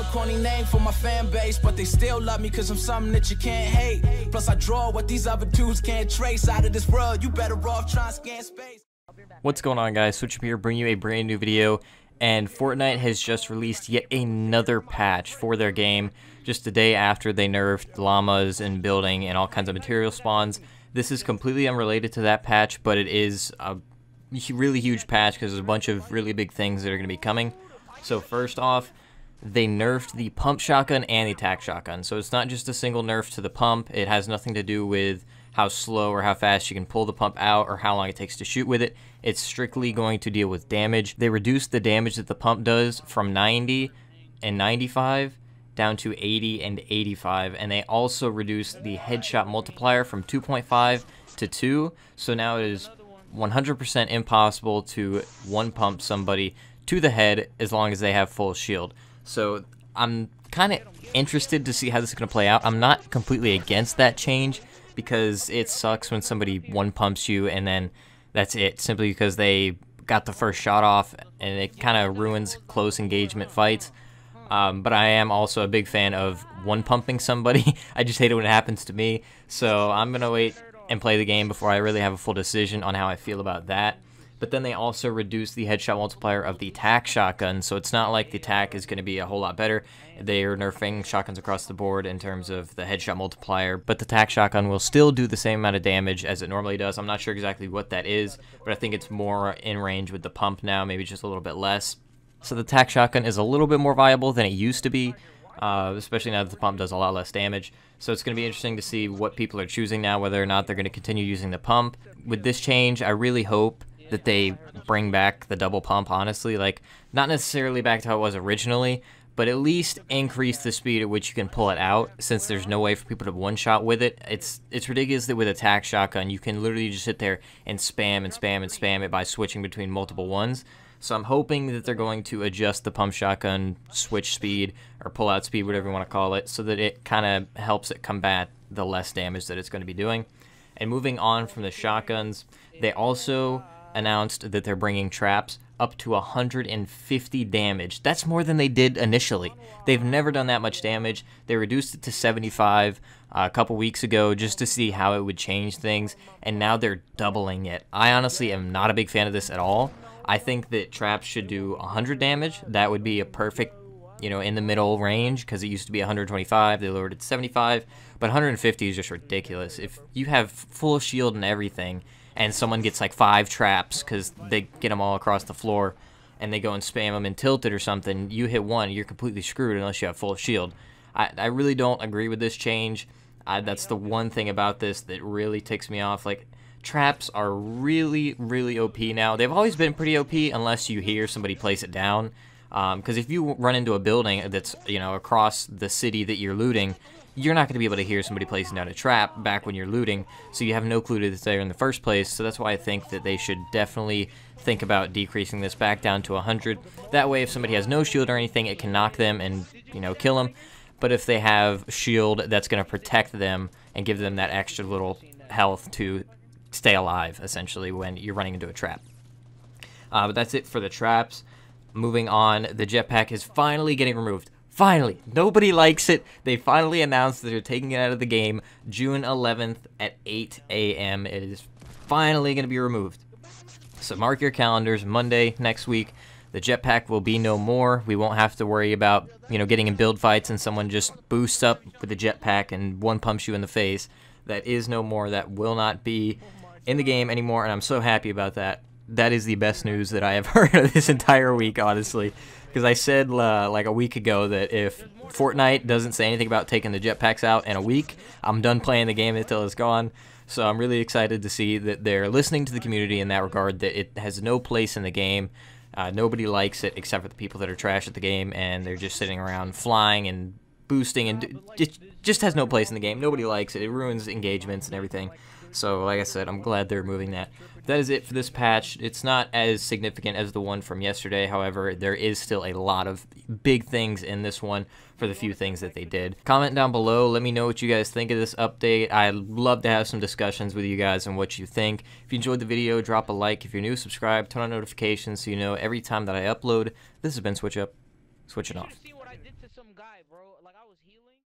have a corny name for my fan base, but they still love me cause I'm something that you can't hate. Plus I draw what these other dudes can't trace. Out of this world, you better off trying to scan space. What's going on, guys? Switch up here, bring you a brand new video. And Fortnite has just released yet another patch for their game, just the day after they nerfed llamas and building and all kinds of material spawns. This is completely unrelated to that patch, but it is a really huge patch because there's a bunch of really big things that are going to be coming. So first off, they nerfed the pump shotgun and the tac shotgun. So it's not just a single nerf to the pump. It has nothing to do with how slow or how fast you can pull the pump out or how long it takes to shoot with it. It's strictly going to deal with damage. They reduced the damage that the pump does from 90 and 95 down to 80 and 85, and they also reduced the headshot multiplier from 2.5 to 2, so now it is 100% impossible to one pump somebody to the head as long as they have full shield. So I'm kind of interested to see how this is going to play out. I'm not completely against that change, because it sucks when somebody one pumps you and then that's it, simply because they got the first shot off, and it kind of ruins close engagement fights. But I am also a big fan of one pumping somebody. I just hate it when it happens to me, so I'm gonna wait and play the game before I really have a full decision on how I feel about that. But then they also reduced the headshot multiplier of the tac shotgun, so it's not like the tac is going to be a whole lot better. They are nerfing shotguns across the board in terms of the headshot multiplier, but the tac shotgun will still do the same amount of damage as it normally does. I'm not sure exactly what that is, but I think it's more in range with the pump now, maybe just a little bit less. So the tac shotgun is a little bit more viable than it used to be, especially now that the pump does a lot less damage. So it's going to be interesting to see what people are choosing now, whether or not they're going to continue using the pump. With this change, I really hope that they bring back the double pump, honestly. Like, not necessarily back to how it was originally, but at least increase the speed at which you can pull it out, since there's no way for people to one-shot with it. It's ridiculous that with a tac shotgun, you can literally just sit there and spam and spam and spam it by switching between multiple ones. So I'm hoping that they're going to adjust the pump shotgun switch speed, or pull-out speed, whatever you want to call it, so that it kind of helps it combat the less damage that it's going to be doing. And moving on from the shotguns, they also announced that they're bringing traps up to 150 damage. That's more than they did initially. They've never done that much damage. They reduced it to 75 a couple weeks ago just to see how it would change things, and now they're doubling it. I honestly am not a big fan of this at all. I think that traps should do 100 damage. That would be a perfect, in the middle range, because it used to be 125. They lowered it to 75, but 150 is just ridiculous. If you have full shield and everything, and someone gets like 5 traps because they get them all across the floor, and they go and spam them in tilted or something, you hit one, you're completely screwed unless you have full shield. I really don't agree with this change. That's the one thing about this that really ticks me off. Like, traps are really, really OP now. They've always been pretty OP unless you hear somebody place it down. Because if you run into a building that's, across the city that you're looting, you're not going to be able to hear somebody placing down a trap back when you're looting, so you have no clue that it's there in the first place. So that's why I think that they should definitely think about decreasing this back down to 100. That way, if somebody has no shield or anything, it can knock them and, kill them. But if they have shield, that's going to protect them and give them that extra little health to stay alive, essentially, when you're running into a trap. But that's it for the traps. Moving on, the jetpack is finally getting removed. Finally! Nobody likes it. They finally announced that they're taking it out of the game June 11th at 8 a.m. It is finally going to be removed. So mark your calendars, Monday next week, the jetpack will be no more. We won't have to worry about, getting in build fights and someone just boosts up with the jetpack and one pumps you in the face. That is no more. That will not be in the game anymore, and I'm so happy about that. That is the best news that I have heard of this entire week, honestly. Because I said like a week ago that if Fortnite doesn't say anything about taking the jetpacks out in a week, I'm done playing the game until it's gone. So I'm really excited to see that they're listening to the community in that regard, that it has no place in the game. Nobody likes it except for the people that are trash at the game, and they're just sitting around flying and boosting, and it just has no place in the game. Nobody likes it. It ruins engagements and everything. So, like I said, I'm glad they're removing that. That is it for this patch. It's not as significant as the one from yesterday. However, there is still a lot of big things in this one for the few things that they did. Comment down below. Let me know what you guys think of this update. I'd love to have some discussions with you guys on what you think. If you enjoyed the video, drop a like. If you're new, subscribe. Turn on notifications so you know every time that I upload. This has been Switch Up. switching You off. should have seen what I did to some guy, bro. Like, I was healing.